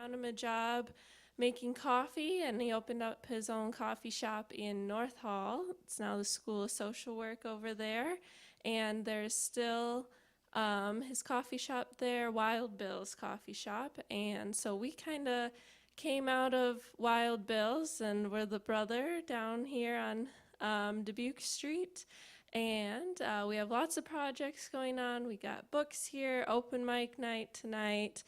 found him a job making coffee, and he opened up his own coffee shop in North Hall. It's now the School of Social Work over there, and there's still his coffee shop there, Wild Bill's Coffee Shop, and so we kind of came out of Wild Bill's, and we're the brother down here on Dubuque Street. And we have lots of projects going on. We got books here, open mic night tonight,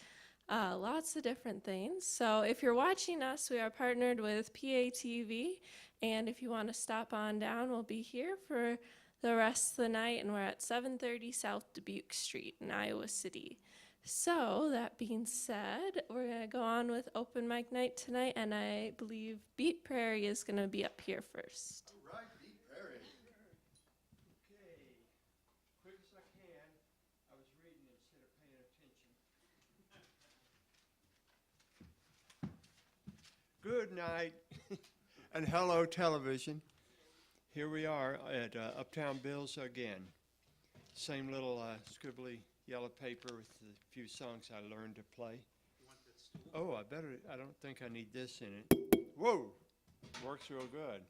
lots of different things. So if you're watching us, we are partnered with PATV. And if you want to stop on down, we'll be here for the rest of the night. And we're at 730 South Dubuque Street in Iowa City. So that being said, we're going to go on with open mic night tonight. And I believe Beat Prairie is going to be up here first. All right, Beat Prairie. Okay, quick as I can. I was reading instead of paying attention. Good night and hello television. Here we are at Uptown Bill's again. Same little scribbly yellow paper with the few songs I learned to play. You want that stool? Oh, I don't think I need this in it. Whoa, works real good.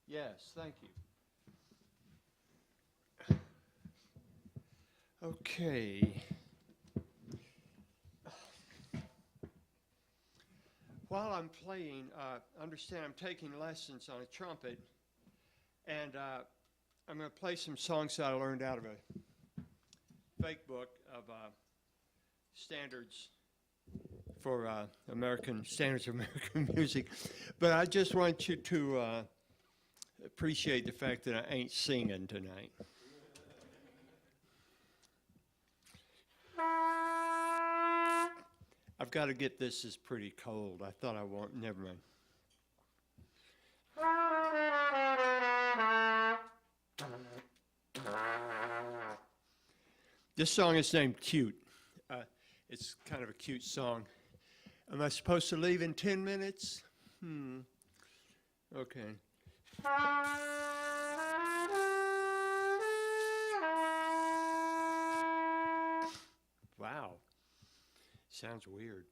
Yes, thank you. Okay. While I'm playing, understand I'm taking lessons on a trumpet, and I'm going to play some songs that I learned out of a fake book of standards for standards of American music. But I just want you to appreciate the fact that I ain't singing tonight. I've got to get this is pretty cold. I thought I won't. Never mind. This song is named Cute. It's kind of a cute song. Am I supposed to leave in 10 minutes? Okay. Wow. Sounds weird.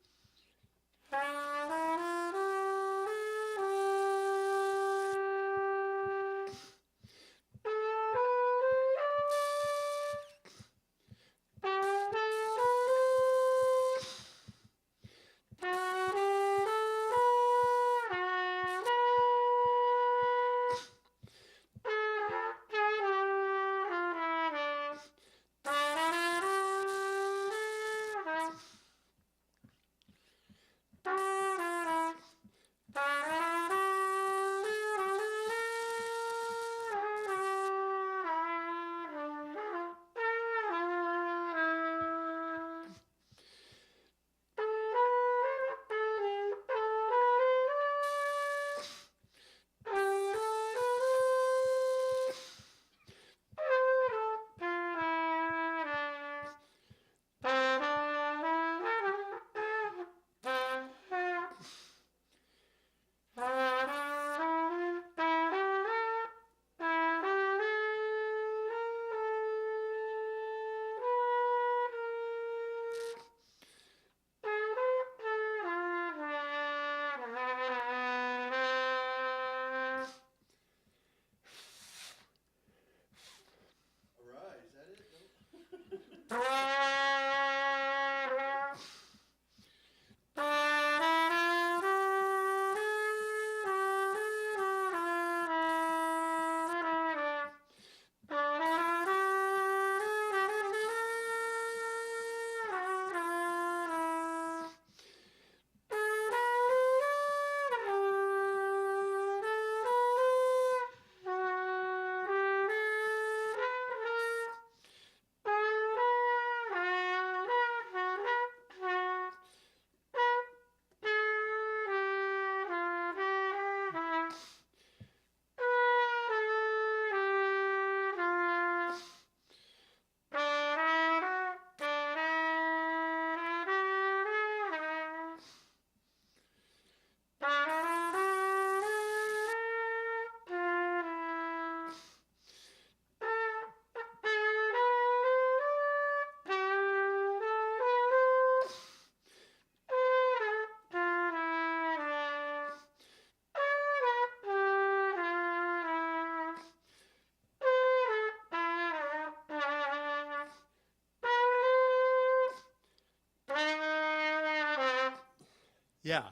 Yeah,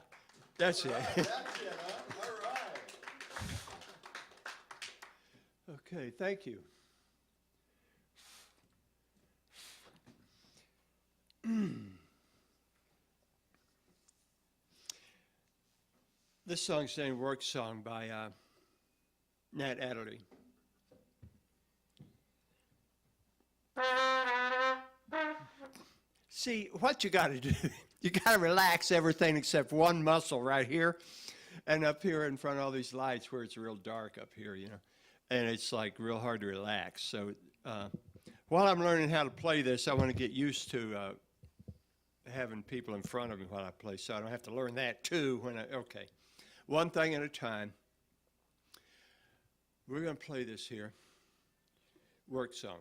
that's it. That's it, huh? All right. Okay, thank you. This song's named Work Song by Nat Adderley. See, what you got to do, you got to relax everything except one muscle right here and up here in front of all these lights where it's real dark up here, you know, and it's like real hard to relax. So while I'm learning how to play this, I want to get used to having people in front of me while I play, so I don't have to learn that too okay. One thing at a time. We're going to play this here, Work Song.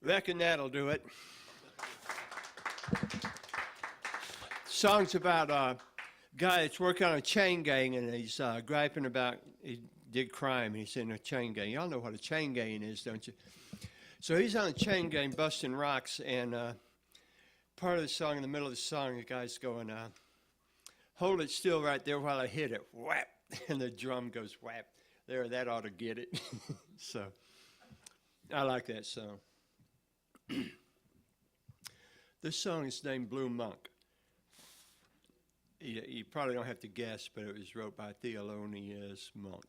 Reckon that'll do it. Song's about a guy that's working on a chain gang, and he's griping about he did crime. He's in a chain gang. Y'all know what a chain gang is, don't you? So he's on a chain gang busting rocks, and part of the song, in the middle of the song, the guy's going, hold it still right there while I hit it. Whap! And the drum goes whap. There, that ought to get it. So I like that song. This song is named Blue Monk. You probably don't have to guess, but it was wrote by Thelonious Monk.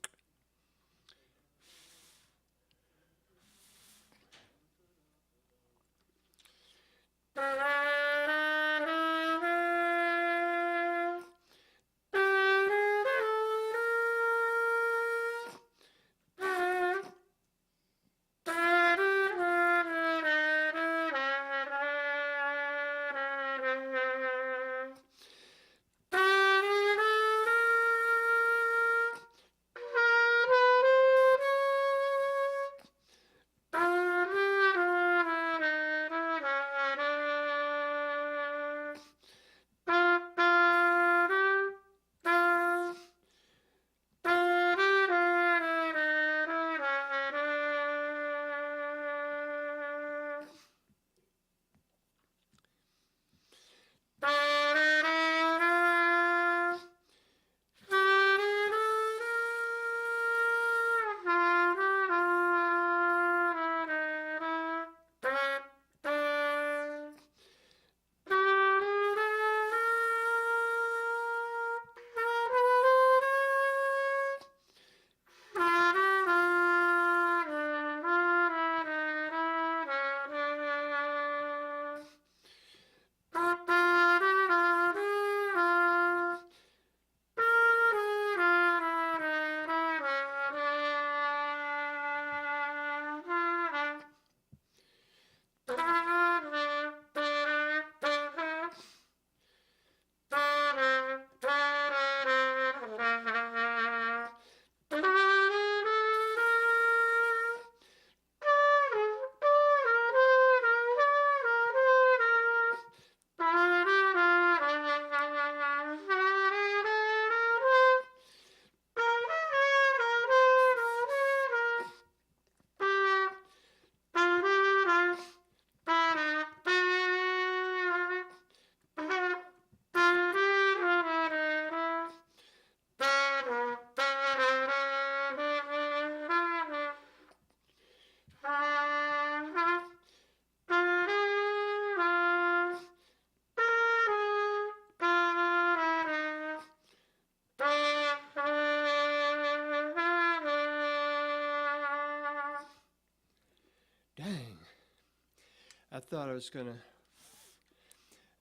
I thought I was gonna,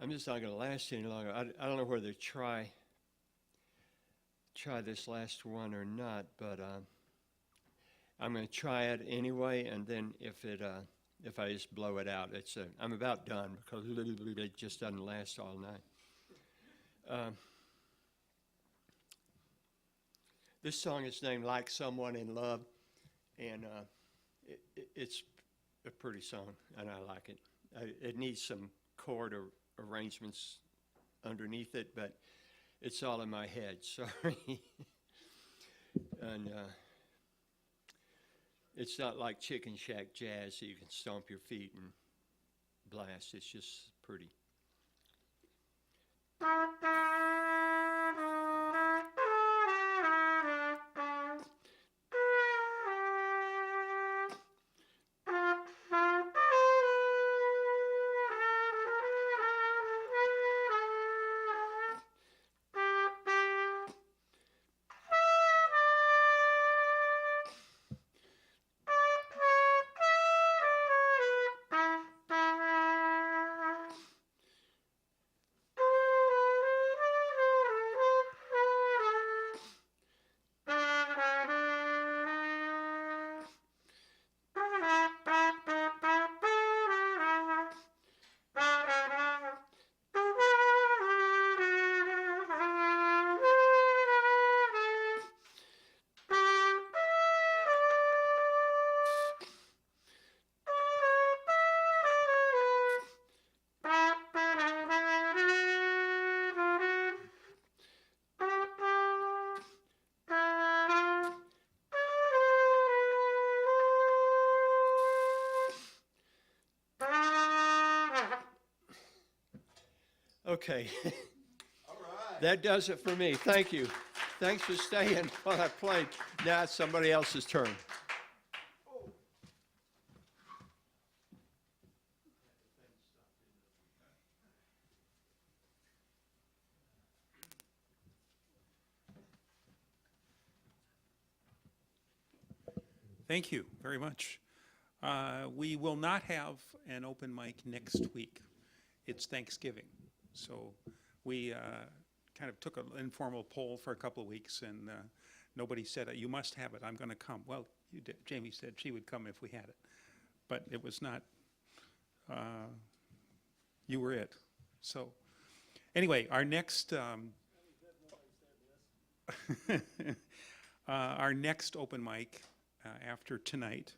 I'm just not gonna last any longer. I don't know whether to try this last one or not, but I'm gonna try it anyway, and then if I just blow it out, I'm about done because it just doesn't last all night. This song is named Like Someone in Love, and it's a pretty song, and I like it. It needs some chord arrangements underneath it, but it's all in my head, sorry. And it's not like Chicken Shack jazz, so you can stomp your feet and blast. It's just pretty. Okay, All right. that does it for me. Thank you. Thanks for staying while I played. Now it's somebody else's turn. Thank you very much. We will not have an open mic next week. It's Thanksgiving. So we kind of took an informal poll for a couple of weeks, and nobody said, you must have it, I'm going to come. Well, you did. Jamie said she would come if we had it. But it was not, you were it. So anyway, our next, our next open mic after tonight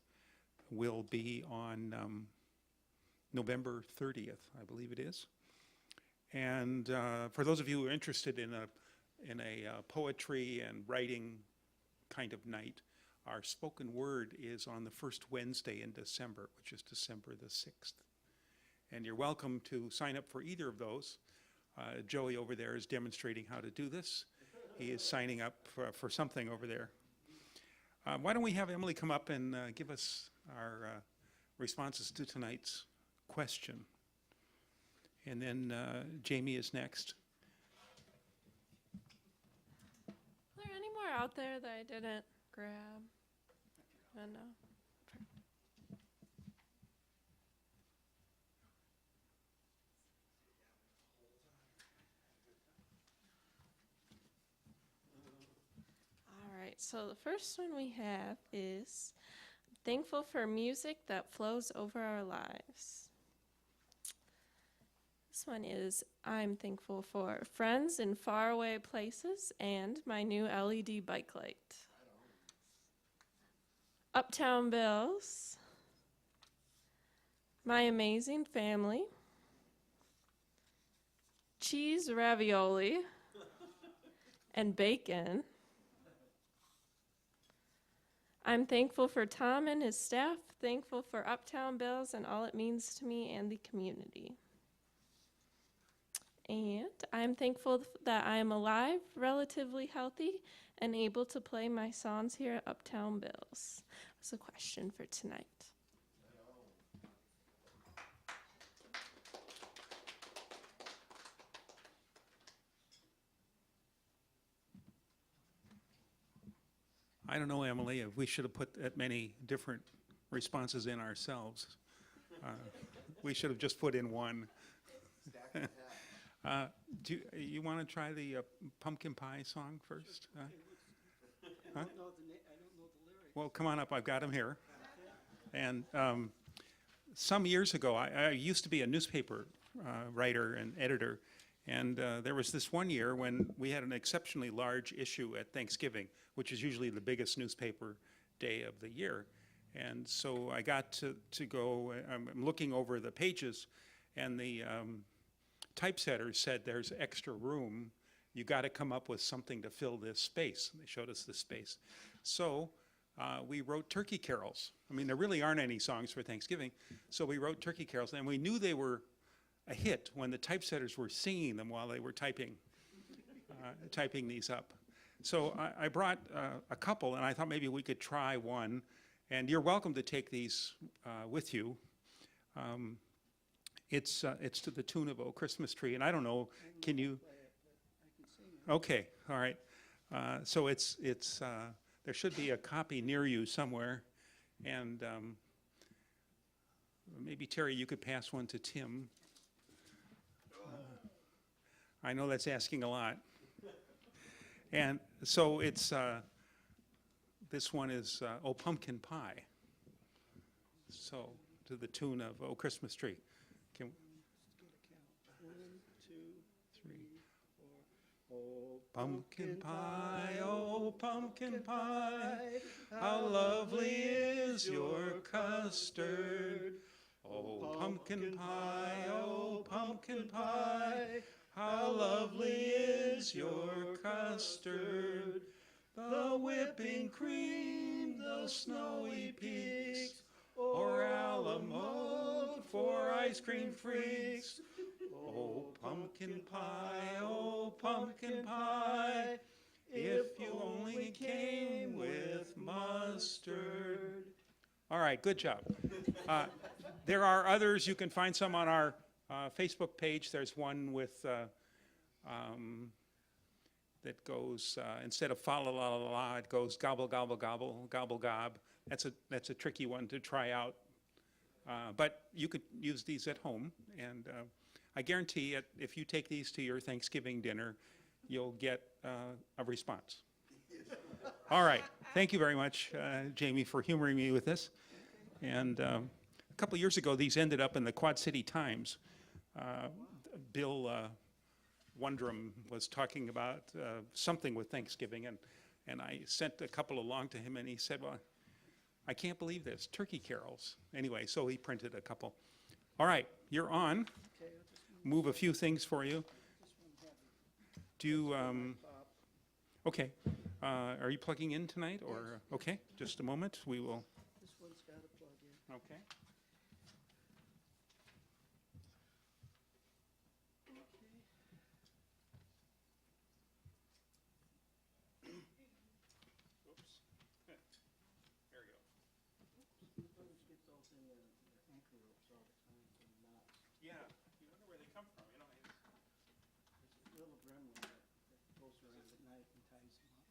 will be on November 30th, I believe it is. And for those of you who are interested in a poetry and writing kind of night, our spoken word is on the first Wednesday in December, which is December the 6th. And you're welcome to sign up for either of those. Joey over there is demonstrating how to do this. He is signing up for something over there. Why don't we have Emily come up and give us our responses to tonight's question. And then Jamie is next. Are there any more out there that I didn't grab? I don't know. All right, so the first one we have is thankful for music that flows over our lives. This one is, I'm thankful for friends in faraway places and my new LED bike light. Uptown Bills, my amazing family, cheese ravioli, and bacon. I'm thankful for Tom and his staff, thankful for Uptown Bills and all it means to me and the community. And I'm thankful that I am alive, relatively healthy, and able to play my songs here at Uptown Bills. That's a question for tonight. I don't know, Emily, if we should have put that many different responses in ourselves. We should have just put in one. Stack and half. Do you want to try the pumpkin pie song first? I don't know the lyrics. Well, come on up. I've got them here. And some years ago, I used to be a newspaper writer and editor, and there was this one year when we had an exceptionally large issue at Thanksgiving, which is usually the biggest newspaper day of the year. And so I got to go, I'm looking over the pages, and the typesetter said, there's extra room. You got to come up with something to fill this space. And they showed us this space. So we wrote turkey carols. I mean, there really aren't any songs for Thanksgiving. So we wrote turkey carols, and we knew they were a hit when the typesetters were singing them while they were typing these up. So I brought a couple, and I thought maybe we could try one. And you're welcome to take these with you. It's to the tune of "Oh Christmas Tree," and I don't know. Can you? Okay, all right. So it's there should be a copy near you somewhere, and maybe Terry, you could pass one to Tim. I know that's asking a lot. And so it's this one is "Oh Pumpkin Pie." So to the tune of "Oh Christmas Tree." Can, One, two, 3. oh, Pumpkin pie, oh pumpkin pie, how lovely is your custard. Oh pumpkin pie, oh pumpkin pie, how lovely is your custard. The whipping cream, the snowy peaks, or Alamo for ice cream freaks. Oh pumpkin pie, oh pumpkin pie, if you only came with mustard. All right, good job. There are others. You can find some on our Facebook page. There's one with that goes instead of fa la la la la, it goes gobble gobble gobble gobble gob. That's a tricky one to try out, but you could use these at home, and I guarantee it, if you take these to your Thanksgiving dinner, you'll get a response. All right, thank you very much, Jamie, for humoring me with this. And a couple of years ago, these ended up in the Quad City Times. Bill Wundrum was talking about something with Thanksgiving, and I sent a couple along to him, and he said, well, I can't believe this, turkey carols. Anyway, so he printed a couple. All right, you're on. Move a few things for you. Do you, okay. Are you plugging in tonight, or, okay, just a moment, we will, this one's got a plug in. okay. Oops. There we go. Always get those in the anchor ropes all the time from knots. Yeah, you wonder where they come from, you know. There's a little gremlin that goes around at night and ties them up.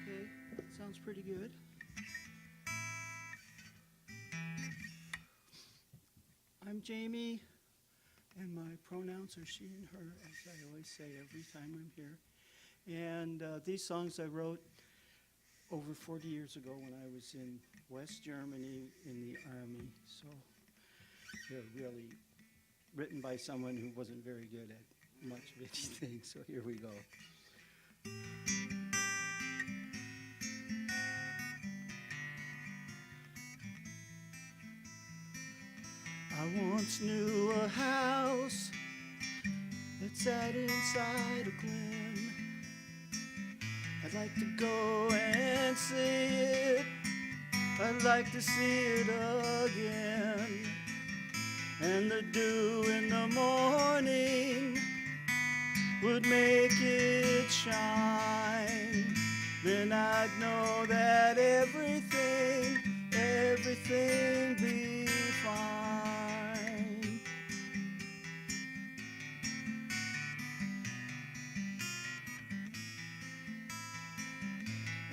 Okay, sounds pretty good. I'm Jamie, and my pronouns are she and her, as I always say every time I'm here. And these songs I wrote over 40 years ago when I was in West Germany in the Army. So they're really written by someone who wasn't very good at much of anything. So here we go. I once knew a house that sat inside a glen. I'd like to go and see it. I'd like to see it again. And the dew in the morning would make it shine. Then I'd know that everything be fine.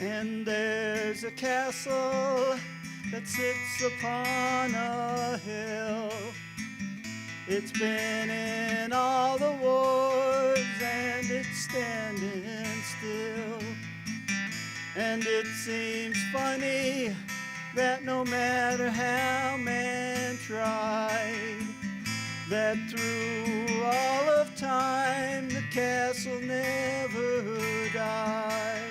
And there's a castle that sits upon a hill. It's been in all the wars and it's standing still. And it seems funny that no matter how man tried, that through all of time the castle never died.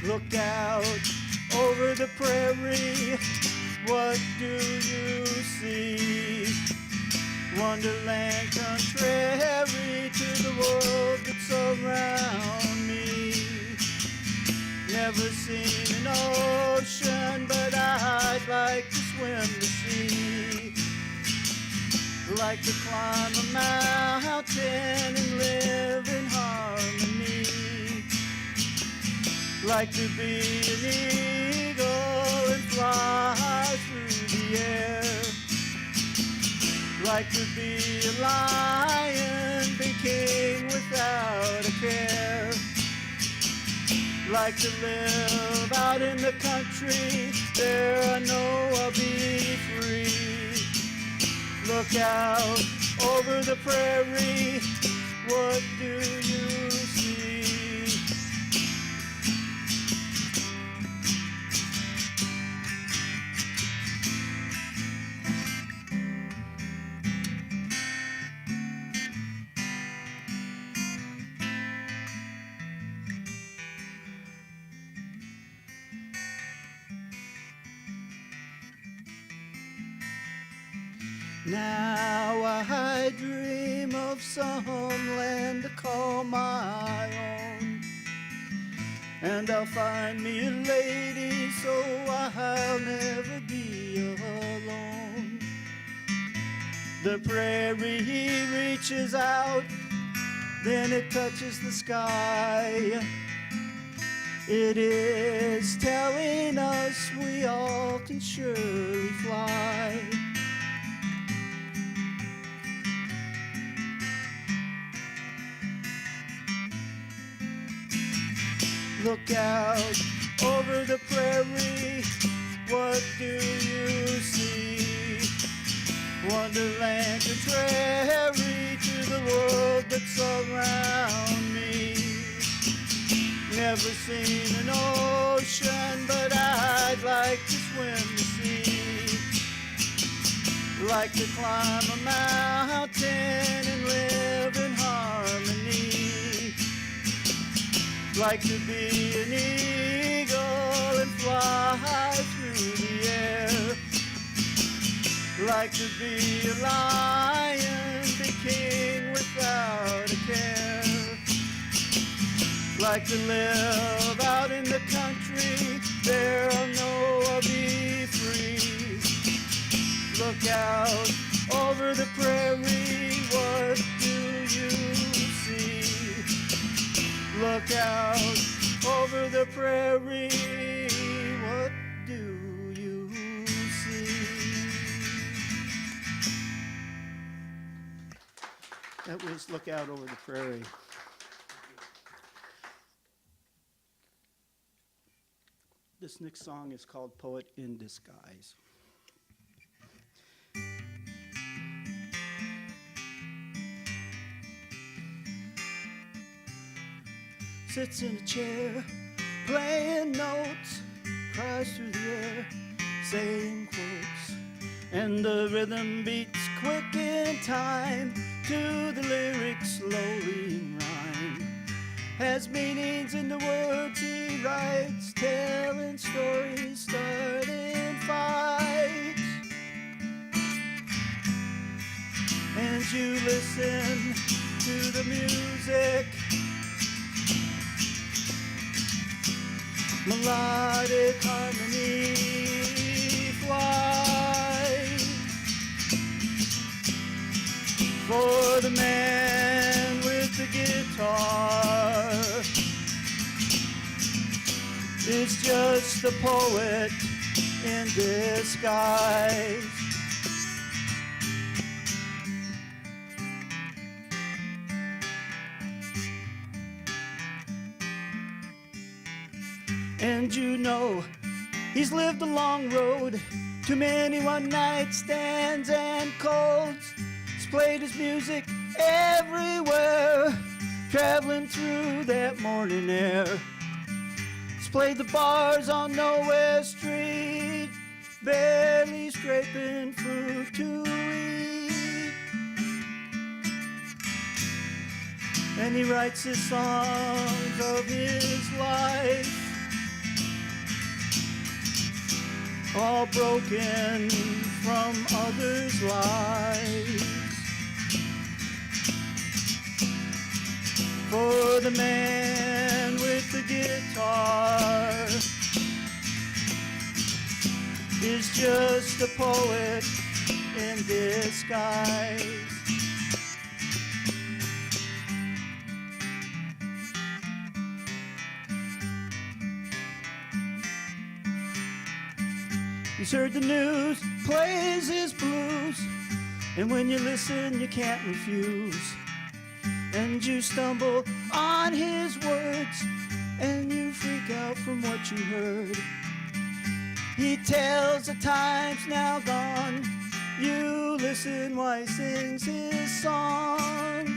Look out over the prairie, what do you see? Wonderland contrary to the world that's around me. Never seen an ocean, but I'd like to swim the sea. Like to climb a mountain and live in harmony. Like to be an eagle and fly through the air. Like to be a lion, be king without a care. Like to live out in the country, there I know I'll be free. Look out over the prairie, what do you see? Now I dream of some land to call my own, and I'll find me a lady so I'll never be alone. The prairie reaches out, then it touches the sky. It is telling us we all can surely fly. Look out over the prairie, what do you see? Wonderland contrary to the world that's around me. Never seen an ocean, but I'd like to swim the sea. Like to climb a mountain and live in harmony. Like to be an eagle and fly through the air. Like to be a lion, be king without a care. Like to live out in the country, there I know I'll be free. Look out over the prairie, what do you see? Look out over the prairie, what do you see? That was Look Out Over the Prairie. This next song is called Poet in Disguise. Sits in a chair, playing notes, cries through the air, saying quotes, and the rhythm beats quick in time to the lyrics slowly in rhyme. Has meanings in the words he writes, telling stories, starting fights. And you listen to the music, melodic harmony flies. For the man with the guitar is just a poet in disguise. And you know he's lived a long road, too many one-night stands and colds. He's played his music everywhere, traveling through that morning air. He's played the bars on Nowhere Street, barely scraping food to eat. And he writes his songs of his life, all broken from others' lives. For the man with the guitar is just a poet in disguise. He's heard the news, plays his blues, and when you listen, you can't refuse. And you stumble on his words, and you freak out from what you heard. He tells of times now gone. You listen while he sings his songs.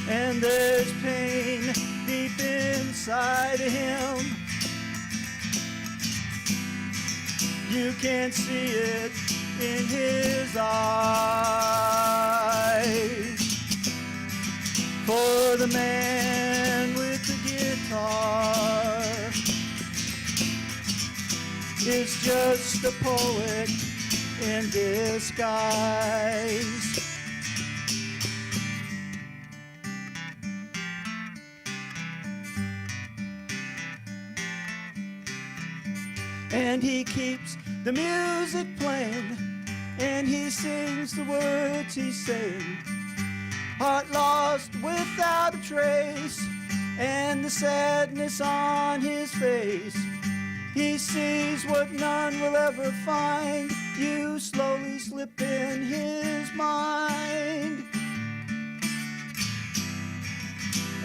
And there's pain deep inside of him. You can't see it in his eyes. For the man with the guitar is just a poet in disguise. And he keeps the music playing, and he sings the words he's saying. Heart lost without a trace, and the sadness on his face. He sees what none will ever find. You slowly slip in his mind.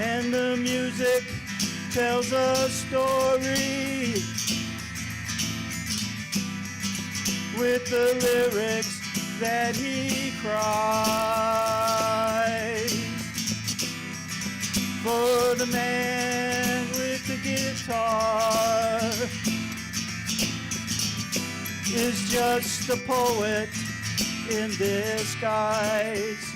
And the music tells a story with the lyrics that he cries. For the man with the guitar is just a poet in disguise.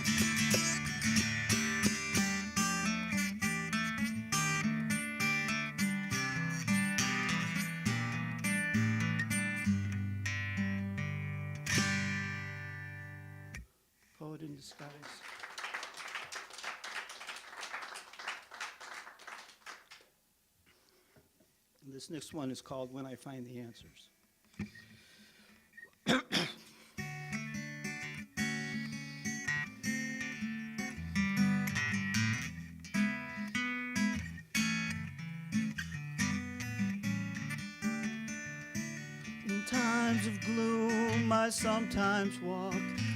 Poet in disguise. And this next one is called When I Find the Answers. In times of gloom, I sometimes walk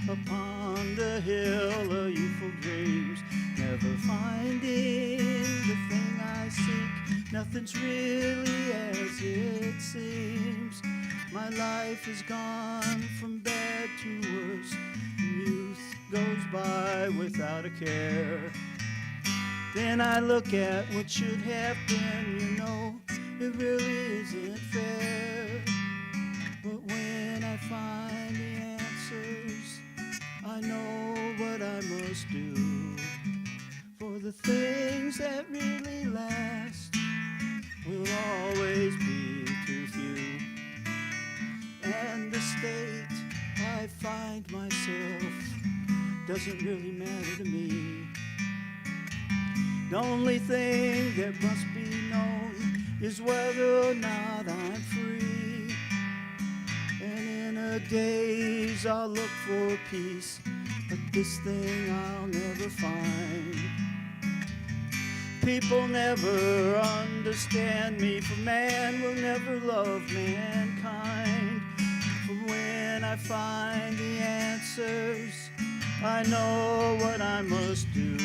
upon the hill of youthful dreams, never finding the thing I seek. Nothing's really as it seems. My life has gone from bad to worse, and youth goes by without a care. Then I look at what should have been, you know, it really isn't fair. But when I find the answers, I know what I must do. For the things that really last will always be too few. And the state I find myself doesn't really matter to me. The only thing that must be known is whether or not I'm free. And in a daze I'll look for peace, but this thing I'll never find. People never understand me, for man will never love mankind. For when I find the answers, I know what I must do.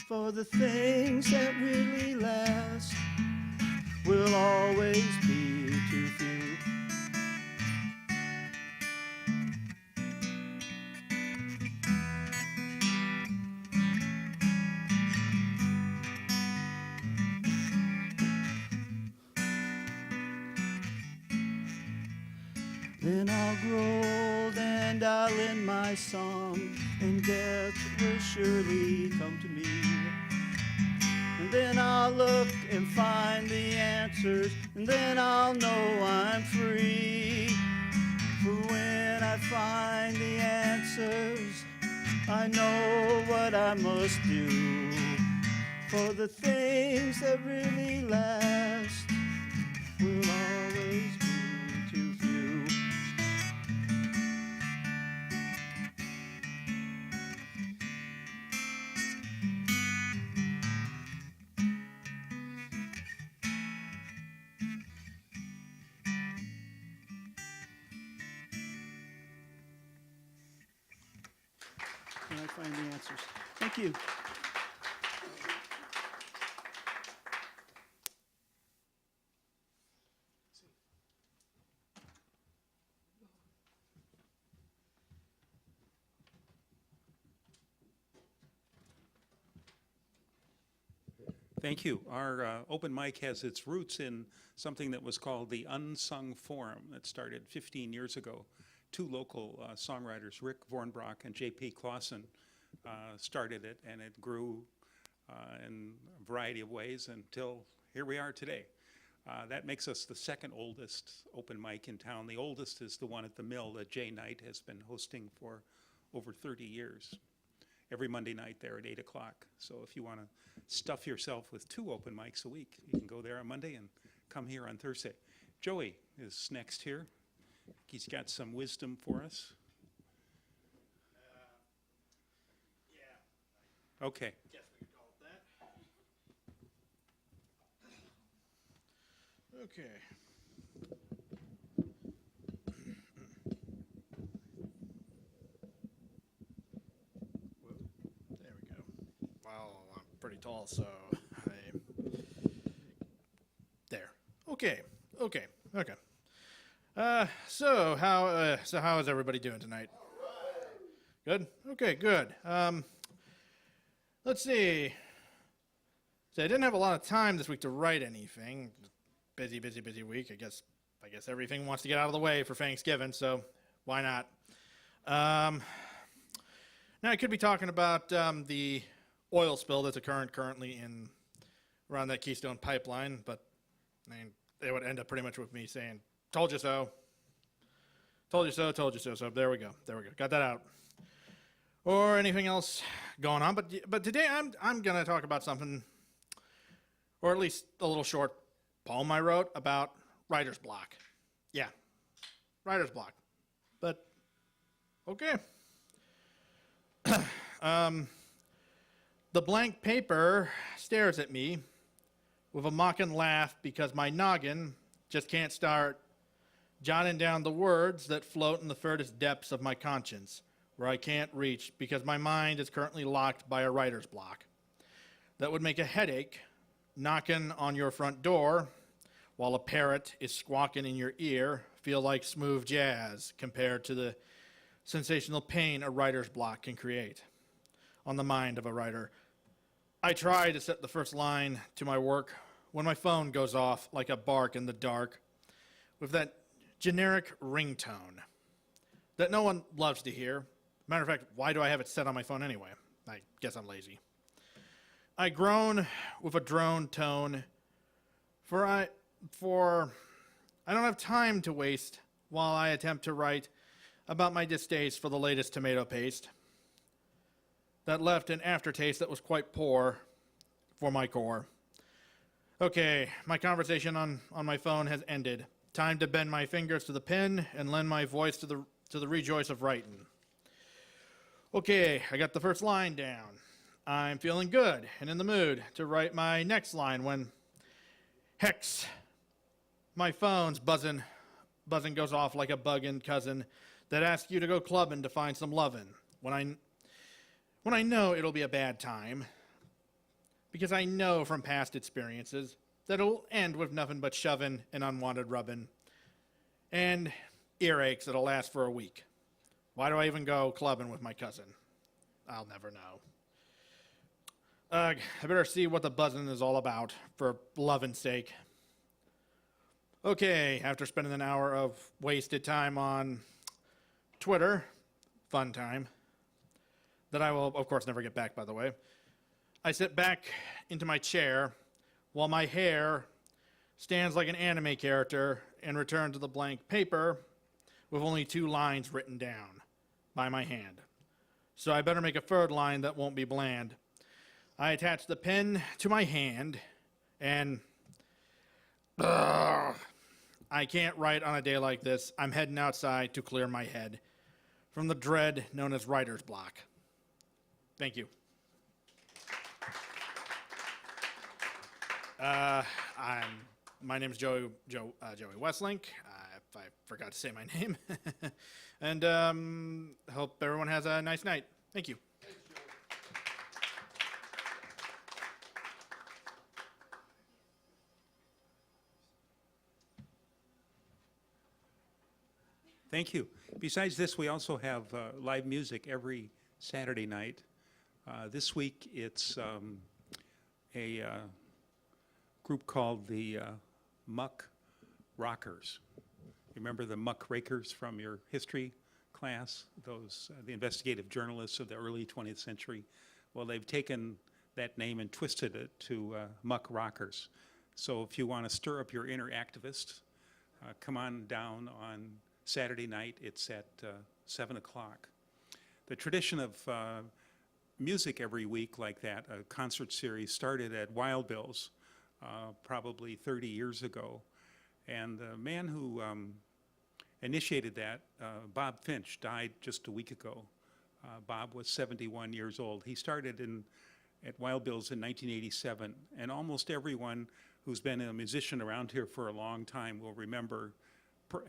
For the things that really last will always be too few. Then I'll grow old and I'll end my song, and death will surely come to me. And then I'll look and find the answers, and then I'll know I'm free. For when I find the answers, I know what I must do. For the things that really last will always be too few. When I find the answers. Thank you. Thank you. Our open mic has its roots in something that was called the Unsung Forum that started 15 years ago. Two local songwriters, Rick Vornbrock and J.P. Clausen, started it, and it grew in a variety of ways until here we are today. That makes us the second oldest open mic in town. The oldest is the one at the Mill that Jay Knight has been hosting for over 30 years. Every Monday night there at 8 o'clock. So if you want to stuff yourself with 2 open mics a week, you can go there on Monday and come here on Thursday. Joey is next here. He's got some wisdom for us. Yeah, Okay. guess we could call it that. Okay. There we go. Well, I'm pretty tall, so there. Okay. So how is everybody doing tonight? Good. Okay, good. Let's see. So I didn't have a lot of time this week to write anything. Busy week. I guess everything wants to get out of the way for Thanksgiving, so why not? Now I could be talking about the oil spill that's occurring currently around that Keystone pipeline, but I mean, it would end up pretty much with me saying, "Told you so." Told you so. So there we go. Got that out. Or anything else going on? But today I'm gonna talk about something, or at least a little short poem I wrote about writer's block. Yeah, writer's block. But okay. The blank paper stares at me with a mocking laugh because my noggin just can't start jotting down the words that float in the furthest depths of my conscience, where I can't reach because my mind is currently locked by a writer's block. That would make a headache knocking on your front door while a parrot is squawking in your ear feel like smooth jazz compared to the sensational pain a writer's block can create on the mind of a writer. I try to set the first line to my work when my phone goes off like a bark in the dark with that generic ringtone that no one loves to hear. Matter of fact, why do I have it set on my phone anyway? I guess I'm lazy. I groan with a drone tone, for I don't have time to waste while I attempt to write about my distaste for the latest tomato paste that left an aftertaste that was quite poor for my core. Okay, my conversation on my phone has ended. Time to bend my fingers to the pen and lend my voice to the rejoice of writing. Okay, I got the first line down. I'm feeling good and in the mood to write my next line when, hex, my phone's buzzing goes off like a buggin' cousin that asks you to go clubbing to find some lovin'. When I know it'll be a bad time, because I know from past experiences that it'll end with nothing but shoving and unwanted rubbing and earaches that'll last for a week. Why do I even go clubbing with my cousin? I'll never know. I better see what the buzzing is all about, for lovin's sake. Okay, after spending an hour of wasted time on Twitter, fun time, that I will, of course, never get back, by the way, I sit back into my chair while my hair stands like an anime character and return to the blank paper with only 2 lines written down by my hand. So I better make a third line that won't be bland. I attach the pen to my hand and I can't write on a day like this. I'm heading outside to clear my head from the dread known as writer's block. Thank you. My name is Joey Westlink. If I forgot to say my name. And hope everyone has a nice night. Thank you. Thank you. Besides this, we also have live music every Saturday night. This week, it's a group called the Muck Rockers. Remember the muck rakers from your history class? Those, the investigative journalists of the early 20th century. Well, they've taken that name and twisted it to Muck Rockers. So if you want to stir up your inner activist, come on down on Saturday night. It's at 7 o'clock. The tradition of music every week like that, a concert series, started at Wild Bill's probably 30 years ago. And the man who initiated that, Bob Finch, died just a week ago. Bob was 71 years old. He started at Wild Bill's in 1987, and almost everyone who's been a musician around here for a long time will remember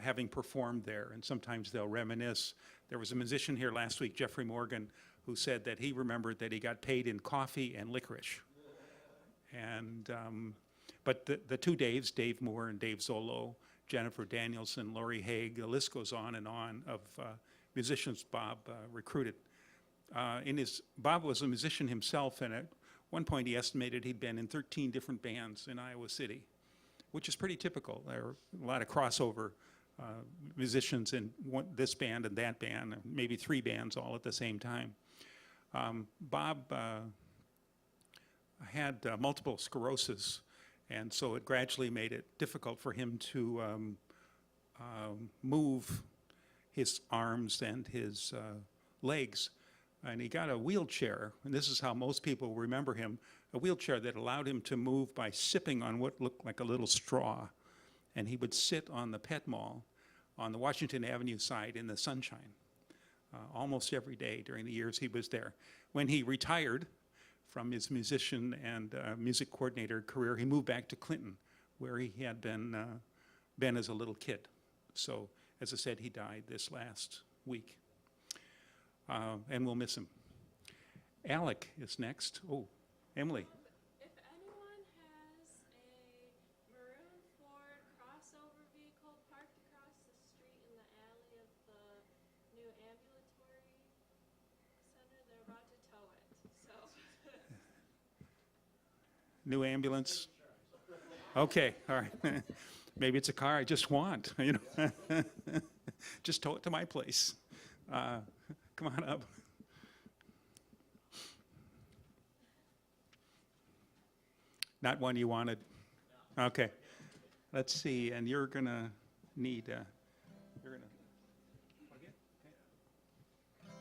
having performed there, and sometimes they'll reminisce. There was a musician here last week, Jeffrey Morgan, who said that he remembered that he got paid in coffee and licorice. And but the 2 Daves, Dave Moore and Dave Zolo, Jennifer Danielson, Laurie Haig, the list goes on and on of musicians Bob recruited. Bob was a musician himself, and at one point he estimated he'd been in 13 different bands in Iowa City, which is pretty typical. There are a lot of crossover musicians in this band and that band, maybe 3 bands all at the same time. Bob had multiple sclerosis, and so it gradually made it difficult for him to move his arms and his legs. And he got a wheelchair, and this is how most people remember him, a wheelchair that allowed him to move by sipping on what looked like a little straw. And he would sit on the Pet Mall on the Washington Avenue side in the sunshine almost every day during the years he was there. When he retired from his musician and music coordinator career, he moved back to Clinton, where he had been as a little kid. So, as I said, he died this last week. And we'll miss him. Alec is next. Oh, Emily. If anyone has a maroon Ford crossover vehicle parked across the street in the alley of the new ambulatory center, they're about to tow it. So. New ambulance. Okay, all right. Maybe it's a car I just want, you know. Just tow it to my place. Come on up. Not one you wanted? Okay. Let's see, and you're gonna need, you're gonna, plug it? Okay.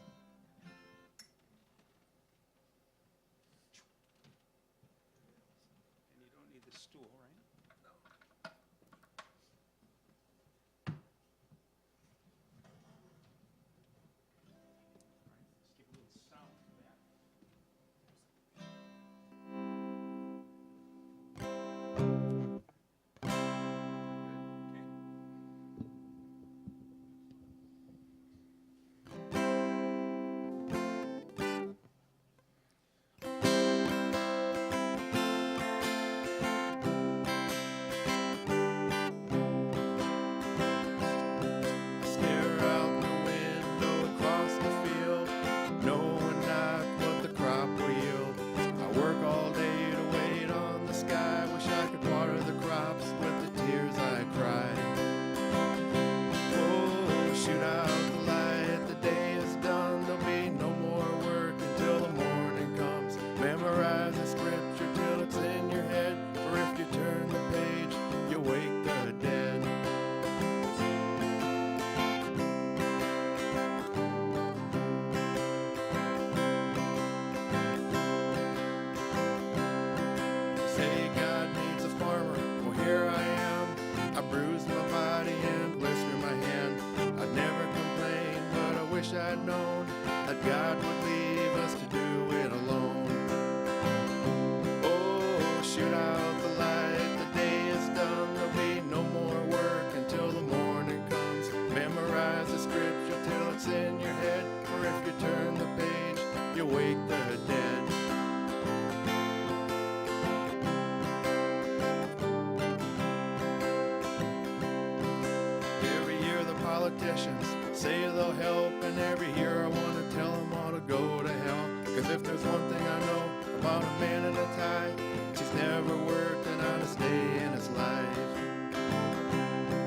And you don't need the stool, right? Let's give a little sound to that. politicians say they'll help, and every year I want to tell them all to go to hell. Cause if there's one thing I know about a man in a tie, he's never worked an honest day in his life.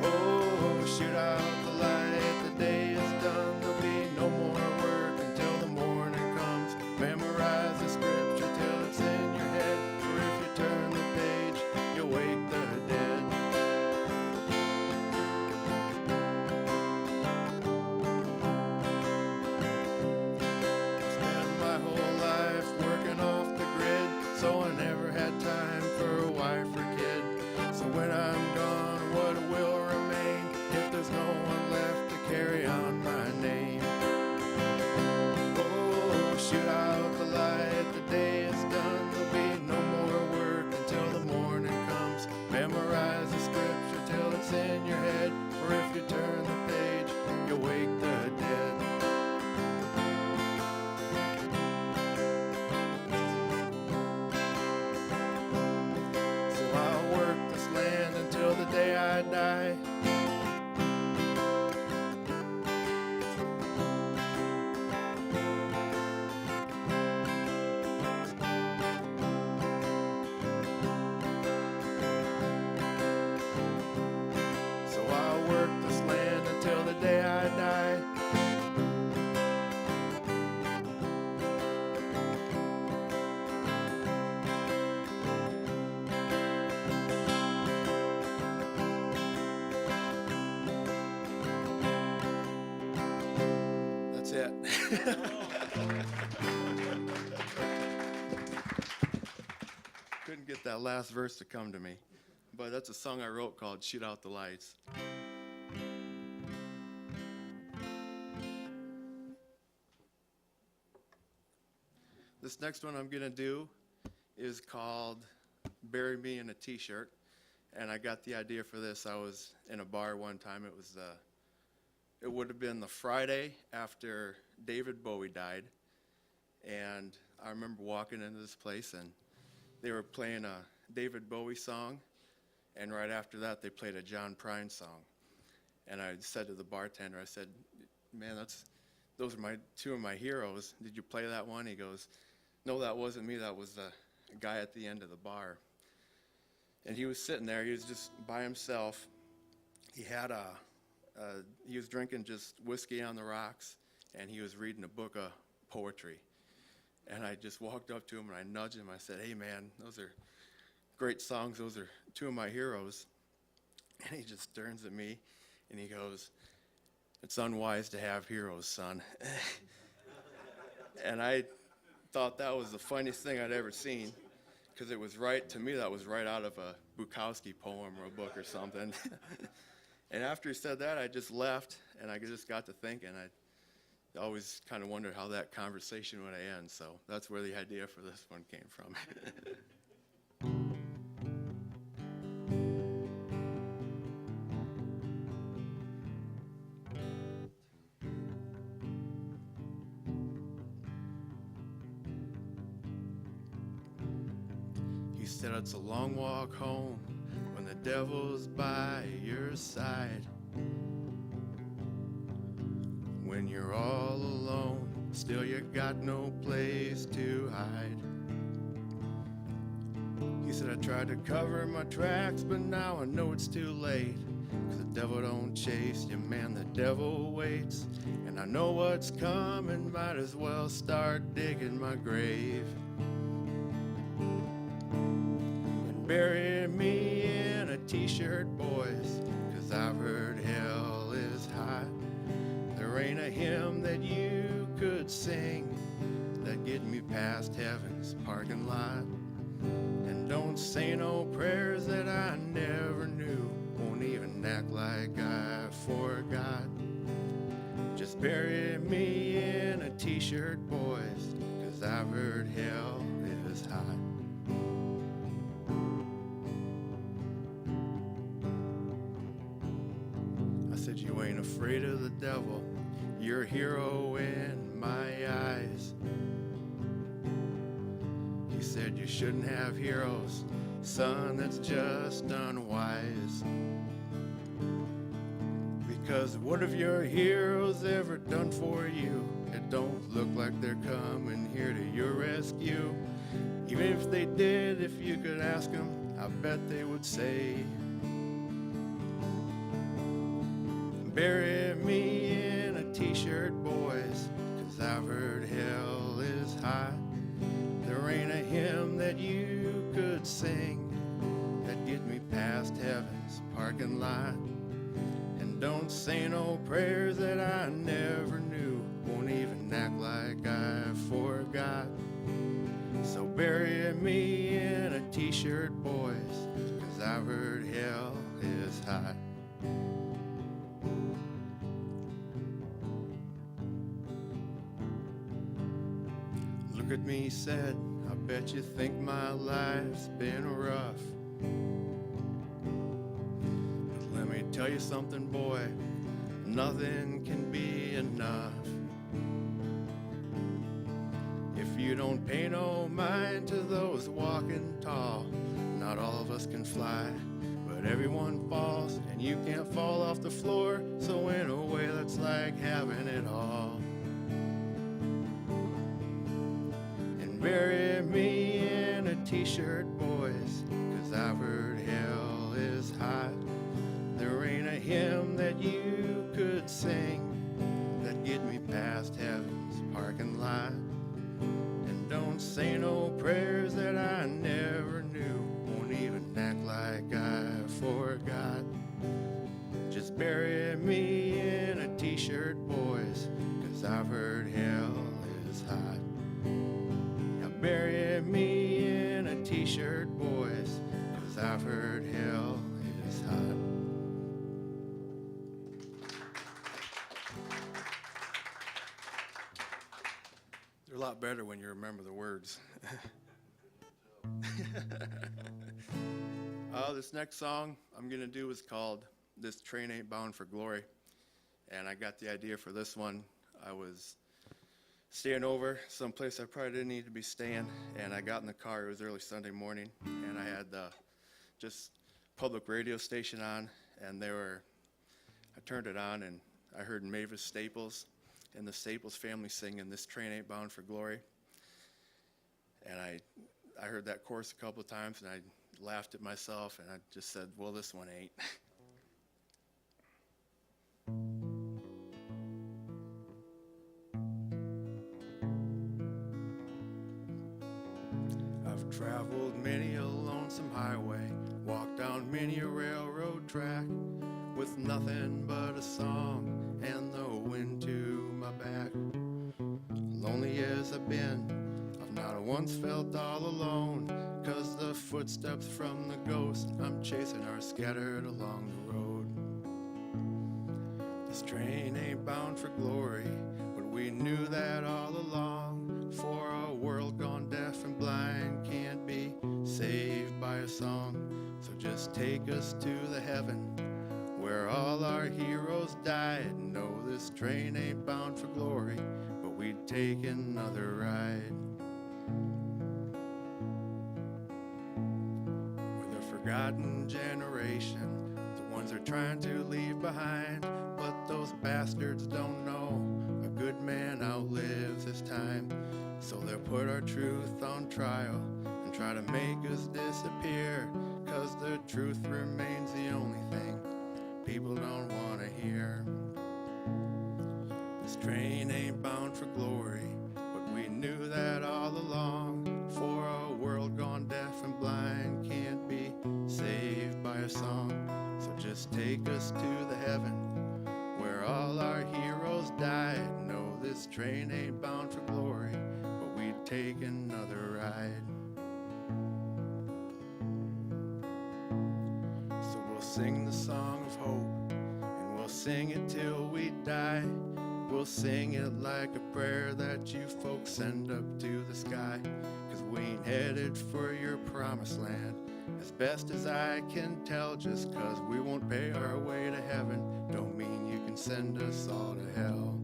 Oh, shoot out the light, the day is done, there'll be no more work until the morning comes. Memorize the scripture till it's in your head, for if you turn the page, you'll wake the dead. Spent my whole life working off the grid, so I never had time for a wife or kid. So when I'm gone, what will remain if there's no one left to carry on my name? Oh, shoot out the light, the day is done, there'll be no more work until the morning comes. Memorize the scripture till it's in your head, for if you turn the page, you'll wake the dead. So I'll work this land until the day I die. So I'll work this land until the day I die. That's it. Couldn't get that last verse to come to me, but that's a song I wrote called Shoot Out the Lights. This next one I'm gonna do is called Bury Me in a T-Shirt, and I got the idea for this. I was in a bar one time. It would have been the Friday after David Bowie died, and I remember walking into this place and they were playing a David Bowie song, and right after that they played a John Prine song. And I said to the bartender, I said, man, those are two of my heroes. Did you play that one? He goes, no, that wasn't me. That was the guy at the end of the bar. And he was sitting there. He was just by himself. He had he was drinking just whiskey on the rocks, and he was reading a book of poetry. And I just walked up to him and I nudged him. I said, hey, man, those are great songs. Those are two of my heroes. And he just turns at me and he goes, it's unwise to have heroes, son. And I thought that was the funniest thing I'd ever seen, because it was to me, that was right out of a Bukowski poem or a book or something. And after he said that, I just left, and I just got to thinking. I always kind of wondered how that conversation would end, so that's where the idea for this one came from. He said it's a long walk home when the devil's by your side. When you're all alone, still you got no place to hide. He said I tried to cover my tracks, but now I know it's too late. 'Cause the devil don't chase you, man, the devil waits. And I know what's coming, might as well start digging my grave. And bury me in a t-shirt, boys, 'cause I've heard hell is hot. There ain't a hymn that you could sing that'd get me past heaven's parking lot. And don't say no prayers that I never knew, won't even act like I forgot. Just bury me in a t-shirt, boys, 'cause I've heard hell is hot. I said, you ain't afraid of the devil, you're a hero in my eyes. He said, you shouldn't have heroes, son, that's just unwise. 'Cause what have your heroes ever done for you? It don't look like they're coming here to your rescue. Even if they did, if you could ask them, I bet they would say, bury me in a t-shirt, boys, 'cause I've heard hell is hot. There ain't a hymn that you could sing that'd get me past heaven's parking lot. And don't say no prayers that I never knew, won't even act like I forgot. So bury me in a t-shirt, boys, 'cause I've heard hell is hot. Look at me, said, I bet you think my life's been rough. But let me tell you something, boy, nothing can be enough. If you don't pay no mind to those walking tall, not all of us can fly, but everyone falls, and you can't fall off the floor, so in a way that's like having it all. Bury me in a t-shirt, boys, 'cause I've heard hell is hot. There ain't a hymn that you could sing that'd get me past heaven's parking lot. And don't say no prayers that I never knew, won't even act like I forgot. Just bury me in a t-shirt, boys, 'cause I've heard hell is hot. Bury me in a t-shirt, boys, 'cause I've heard hell is hot. They're a lot better when you remember the words. This next song I'm going to do is called This Train Ain't Bound for Glory. And I got the idea for this one. I was staying over someplace I probably didn't need to be staying, and I got in the car. It was early Sunday morning, and I had just public radio station on, and I turned it on, and I heard Mavis Staples and the Staples family singing This Train Ain't Bound for Glory. And I heard that chorus a couple of times, and I laughed at myself, and I just said, well, this one ain't. I've traveled many a lonesome highway, walked down many a railroad track, with nothing but a song and the wind to my back. Lonely as I've been, I've not once felt all alone, 'cause the footsteps from the ghost I'm chasing are scattered along the road. This train ain't bound for glory, but we knew that all along. For a world gone deaf and blind can't be saved by a song. So just take us to the heaven where all our heroes died. No, this train ain't bound for glory, but we'd take another ride. We're the forgotten generation, the ones they're trying to leave behind. But those bastards don't know a good man outlives his time. So they'll put our truth on trial and try to make us disappear, 'cause the truth remains the only thing people don't want to hear. This train ain't bound for glory, but we knew that all along. For a world gone deaf and blind can't be saved by a song. So just take us to the heaven where all our heroes died. No, this train ain't bound for glory, but we'd take another ride. So we'll sing the song of hope, and we'll sing it till we die. We'll sing it like a prayer that you folks send up to the sky. 'Cause we ain't headed for your promised land, as best as I can tell. Just 'cause we won't pay our way to heaven don't mean you can send us all to hell.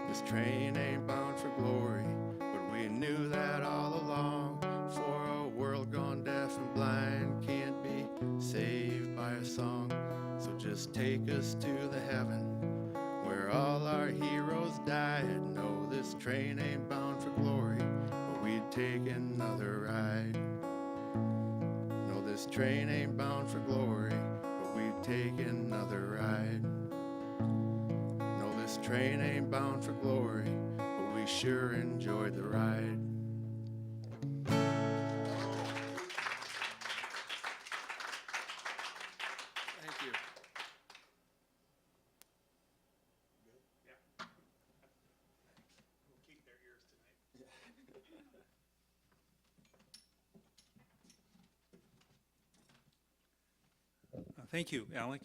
This train ain't bound for glory, but we knew that all along. For a world gone deaf and blind can't be saved by a song. So just take take us to the heaven where all our heroes died. No, this train ain't bound for glory, but we'd take another ride. No, this train ain't bound for glory, but we'd take another ride. No, this train ain't bound for glory, but we sure enjoyed the ride. Thank you. We'll keep their ears tonight. Thank you, Alec.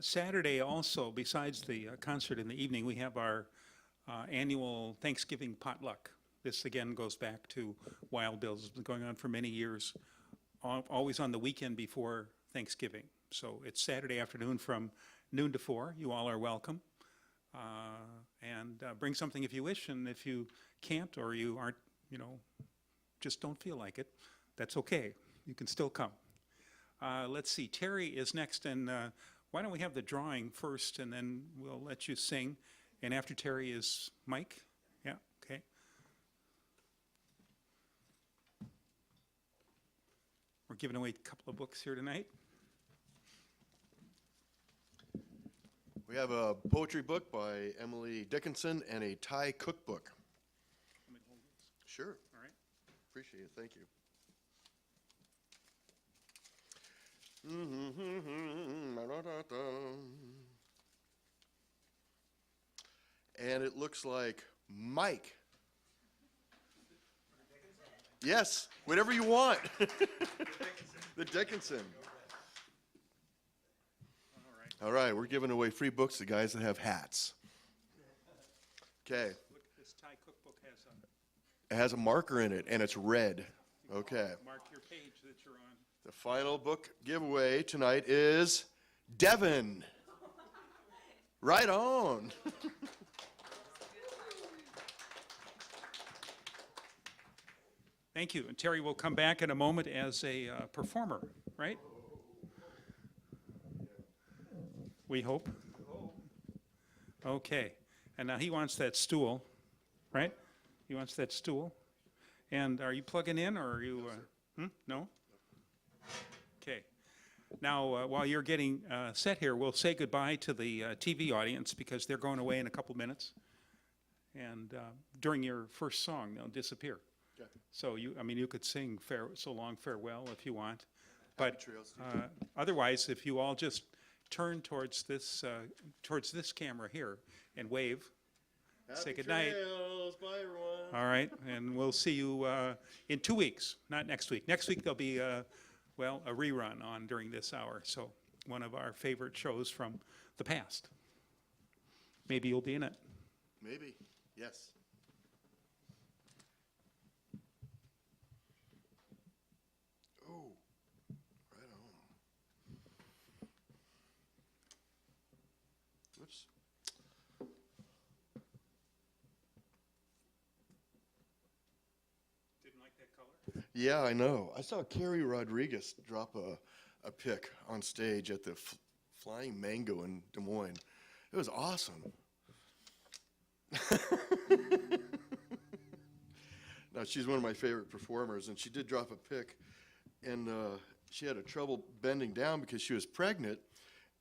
Saturday also, besides the concert in the evening, we have our annual Thanksgiving potluck. This again goes back to Wild Bill's. It's been going on for many years, always on the weekend before Thanksgiving. So it's Saturday afternoon from noon to 4. You all are welcome. And bring something if you wish, and if you can't or you aren't, just don't feel like it, that's okay. You can still come. Let's see, Terry is next, and why don't we have the drawing first, and then we'll let you sing. And after Terry is Mike? Yeah, okay. We're giving away a couple of books here tonight. We have a poetry book by Emily Dickinson and a Thai cookbook. Let me hold this. Sure, All right. appreciate it, thank you. And it looks like Mike. Yes, whatever you want. The Dickinson. All right, we're giving away free books to guys that have hats. Okay. Look, this Thai cookbook has It has a marker in it, and it's red. Okay. mark your page that you're on. The final book giveaway tonight is Devin. Right on. Thank you. And Terry will come back in a moment as a performer, right? We hope. Okay. And now he wants that stool, right? He wants that stool. And are you plugging in, or are you? No? Okay. Now, while you're getting set here, we'll say goodbye to the TV audience because they're going away in a couple minutes. And during your first song, they'll disappear. Okay. So you could sing "So Long Farewell" if you want, but trails to you. otherwise, if you all just turn towards this camera here and wave, say good night. Trails, bye everyone. All right, and we'll see you in 2 weeks, not next week. Next week there'll be a rerun on during this hour. So one of our favorite shows from the past. Maybe you'll be in it. Maybe, yes. Oh, right on. Whoops. Didn't like that color? Yeah, I know. I saw Carrie Rodriguez drop a pic on stage at the Flying Mango in Des Moines. It was awesome. Now, she's one of my favorite performers, and she did drop a pic, and she had a trouble bending down because she was pregnant,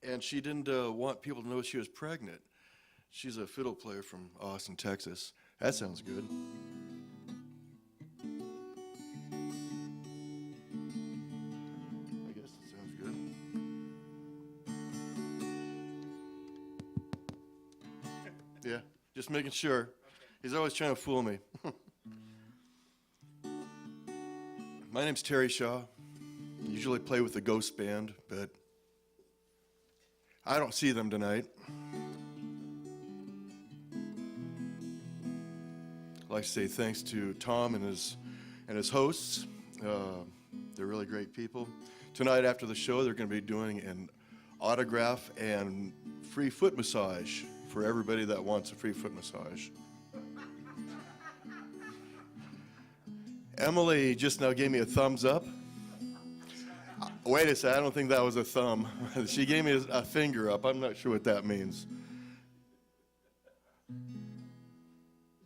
and she didn't want people to know she was pregnant. She's a fiddle player from Austin, Texas. That sounds good. I guess that sounds good. Yeah, just making sure. He's always trying to fool me. My name's Terry Shaw. I usually play with the Ghost Band, but I don't see them tonight. I'd like to say thanks to Tom and his hosts. They're really great people. Tonight after the show, they're going to be doing an autograph and free foot massage for everybody that wants a free foot massage. Emily just now gave me a thumbs up. Wait a second, I don't think that was a thumb. She gave me a finger up. I'm not sure what that means.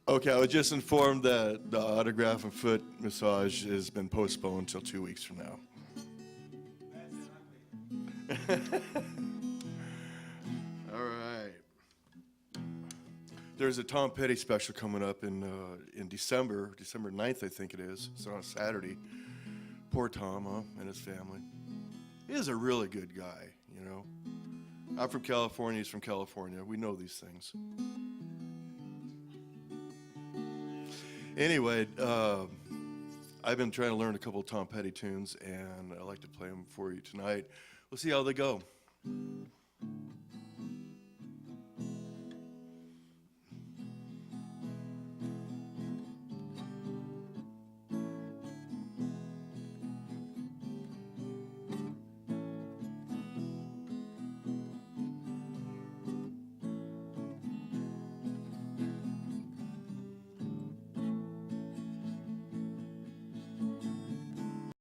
Okay, I was just informed that the autograph and foot massage has been postponed until 2 weeks from now. All right. There's a Tom Petty special coming up in December 9th, I think it is. It's on a Saturday. Poor Tom, huh, and his family. He is a really good guy, you know. I'm from California, he's from California. We know these things. Anyway, I've been trying to learn a couple of Tom Petty tunes, and I'd like to play them for you tonight. We'll see how they go.